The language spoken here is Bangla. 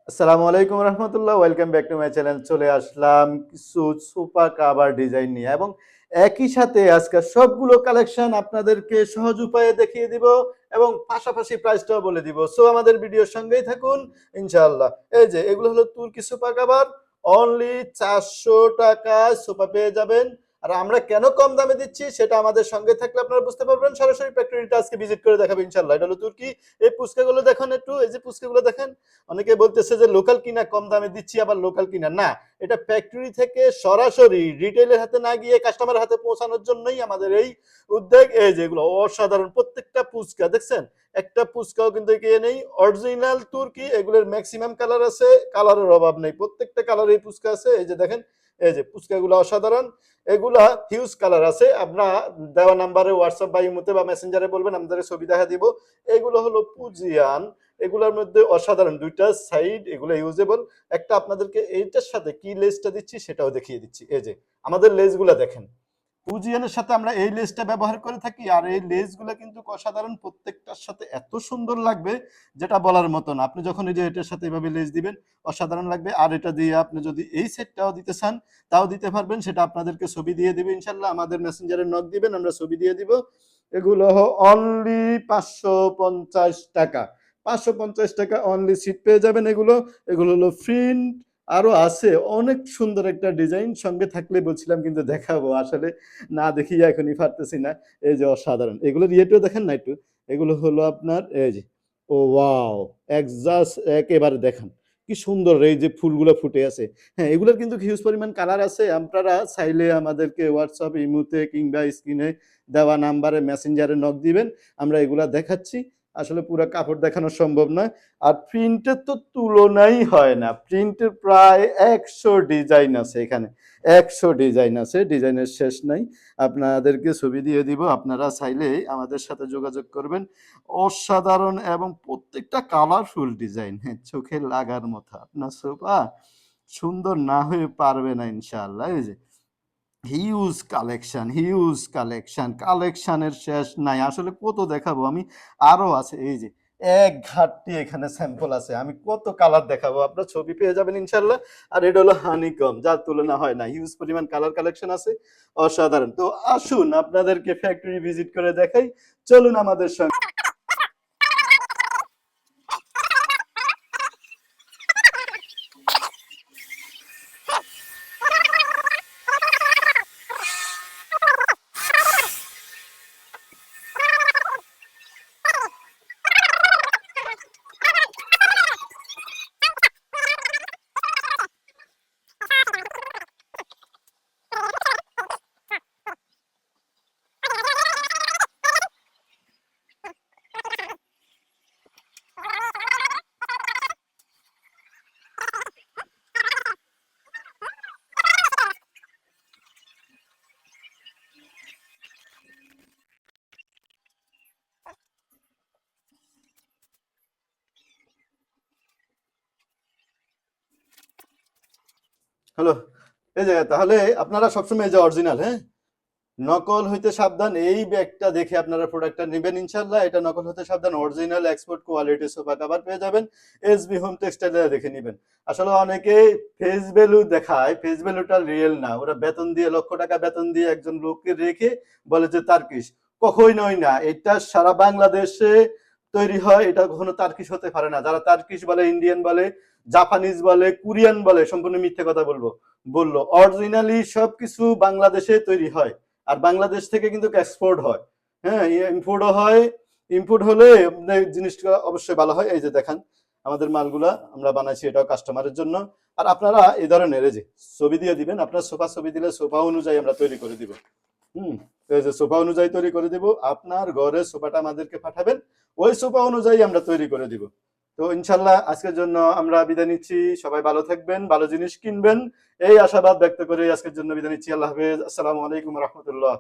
আসসালামু আলাইকুম রহমতুল্লাহ, welcome back to my channel. চলে আসলাম কিছু সুপার কাভার ডিজাইন নিয়ে এবং একই সাথে আজকে সবগুলো কালেকশন আপনাদেরকে সহজ উপায়ে দেখিয়ে দিব এবং পাশাপাশি প্রাইসটাও বলে দিব। সো আমাদের ভিডিওর সঙ্গেই থাকুন ইনশাআল্লাহ। এই যে এগুলো হলো তুর্কি সুপার কাভার, অনলি 400 টাকায় সোফা পেয়ে যাবেন। আর আমরা কেন কম দামে দিচ্ছি সেটা আমাদের সঙ্গে থাকলে আপনারা বুঝতে পারবেন। সরাসরি ফ্যাক্টরিটা আজকে ভিজিট করে দেখাবো ইনশাআল্লাহ। এটা হলো তুর্কি। এই পুচকাগুলো দেখেন একটু, এই যে পুচকাগুলো দেখেন। অনেকে বলতেছে যে লোকাল কিনা কম দামে দিচ্ছি, আবার লোকাল কিনা না, এটা ফ্যাক্টরি থেকে সরাসরি রিটেইলের হাতে না গিয়ে কাস্টমারের হাতে পৌঁছানোর জন্যই আমাদের এই উদ্যোগ। এই যেগুলো অসাধারণ প্রত্যেকটা পুচকা দেখছেন, একটা পুচকাও কিন্তু এগিয়ে নেই, অরিজিনাল তুর্কি। এগুলোর ম্যাক্সিমাম কালার আছে, কালারের অভাব নেই, প্রত্যেকটা কালার এই পুচকা আছে। এই যে দেখেন, এই যে পুচকাগুলো অসাধারণ, এগুলা হিউজ কালার আছে। আপনার দেওয়া নাম্বারে হোয়াটসঅ্যাপ বা ইমোতে বা মেসেঞ্জারে বলবেন, আমাদের ছবি দেখা দিব। এগুলো হলো পুজিয়ান, এগুলোর মধ্যে অসাধারণ দুইটা সাইড, এগুলো ইউজেবল। একটা আপনাদেরকে এইটার সাথে কি লেসটা দিচ্ছি সেটাও দেখিয়ে দিচ্ছি। এই যে আমাদের লেসগুলো দেখেন, পুজিয়ানের সাথে আমরা এই লেসটা ব্যবহার করে থাকি, আর এই লেসগুলো কিন্তু অসাধারণ, প্রত্যেকটার সাথে এত সুন্দর লাগবে যেটা বলার মতো না। আপনি যখন এই যে এটার সাথে এভাবে লেস দিবেন অসাধারণ লাগবে। আর এটা দিয়ে আপনি যদি এই সেটটাও দিতে চান তাও দিতে পারবেন, সেটা আপনাদেরকে ছবি দিয়ে দিবে ইনশাল্লাহ। আমাদের মেসেঞ্জারে নক দিবেন, আমরা ছবি দিয়ে দিব। এগুলো অনলি 550 টাকা। 550 টাকা অনলি সিট পেয়ে যাবেন। এগুলো এগুলো হলো প্রিন্ট, আরো আছে অনেক সুন্দর একটা ডিজাইন সঙ্গে থাকলে বলছিলাম কিন্তু দেখাবো, আসলে না দেখিয়ে এখনই পারতেছি না। এই যে অসাধারণ, এগুলো রিয়েটও দেখেন না একটু। এগুলো হলো আপনার এই যে, ও ওয়াও, একজাস্ট একেবারে দেখান কি সুন্দর এই যে ফুলগুলো ফুটে আছে। হ্যাঁ, এগুলোর কিন্তু হিউজ পরিমাণ কালার আছে। আপনারা চাইলে আমাদেরকে হোয়াটসঅ্যাপ, ইমুতে কিংবা স্ক্রিনে দেওয়া নাম্বারে মেসেঞ্জারে নক দিবেন, আমরা এগুলা দেখাচ্ছি। আসলে পুরো কাপড় দেখানো সম্ভব নয়। আর প্রিন্টের তো তুলনাই হয় না, প্রিন্টের প্রায় 100 ডিজাইন আছে এখানে, 100 ডিজাইন আছে, ডিজাইনের শেষ নাই। আপনাদেরকে ছবি দিয়ে দিব, আপনারা চাইলে আমাদের সাথে যোগাযোগ করবেন। অসাধারণ এবং প্রত্যেকটা কালারফুল ডিজাইন, হ্যাঁ চোখে লাগার মতো। আপনার সোফা সুন্দর না হয়ে পারবে না ইনশাআল্লাহ। এই যে হিউজ কালেকশন, হিউজ কালেকশন, কালেকশনের শেষ নাই। আসলে কত দেখাবো আমি, আরো আছে। এই যে এক ঘাটটি এখানে স্যাম্পল আছে, আমি কত কালার দেখাবো, আপনার ছবি পেয়ে যাবেন ইনশাল্লাহ। আর এটা হলো হানিকম, যার তুলনা হয় না, হিউজ পরিমাণ কালার কালেকশন আছে, অসাধারণ। তো আসুন আপনাদেরকে ফ্যাক্টরি ভিজিট করে দেখাই, চলুন আমাদের সঙ্গে। হ্যালো, এই যে তাহলে আপনারা সবসময় এই যে অরিজিনাল, হ্যাঁ, নকল হইতে সাবধান। এই ব্যাগটা দেখে আপনারা প্রোডাক্টটা নেবেন ইনশাল্লাহ। এটা নকল হতে সাবধান, original export quality sofa cover পেয়ে যাবেন। এসবি হোম টেক্সটাইলে দেখে নেবেন। আসলে অনেকে ফেস ভ্যালু দেখায়, ফেস ভ্যালুটা রিয়েল না। ওরা বেতন দিয়ে, লক্ষ টাকা বেতন দিয়ে একজন লোককে রেখে বলে যে তার্কিশ, কখনোই নয় না। এটা সারা বাংলাদেশে তৈরি হয়, এটা কখনো তার্কিশ হতে পারে না। যারা তার্কিশ বলে, ইন্ডিয়ান বলে, জাপানিজ বলে, কোরিয়ান বলে, সম্পূর্ণ মিথ্যে কথা বললো। অরিজিনালি সবকিছু বাংলাদেশে তৈরি হয়, আর বাংলাদেশ থেকে কিন্তু এক্সপোর্ট হয়। হ্যাঁ, ইম্পোর্টও হয়। ইম্পোর্ট হলে জিনিসটা অবশ্যই ভালো হয়। এই যে দেখেন আমাদের মালগুলা আমরা বানাইছি, এটাও কাস্টমারের জন্য। আর আপনারা এই ধরনের এই যে ছবি দিয়ে দিবেন, আপনার সোফা ছবি দিলে সোফা অনুযায়ী আমরা তৈরি করে দিব। হুম, এই যে সোফা অনুযায়ী তৈরি করে দিব। আপনার ঘরে সোফাটা আমাদেরকে পাঠাবেন, ওই সোফা অনুযায়ী আমরা তৈরি করে দিব। তো ইনশাল্লাহ আজকের জন্য আমরা বিদায় নিচ্ছি। সবাই ভালো থাকবেন, ভালো জিনিস কিনবেন, এই আশাবাদ ব্যক্ত করে আজকের জন্য বিদায় নিচ্ছি। আল্লাহ হাফেজ, আসসালামু আলাইকুম রহমতুল্লাহ।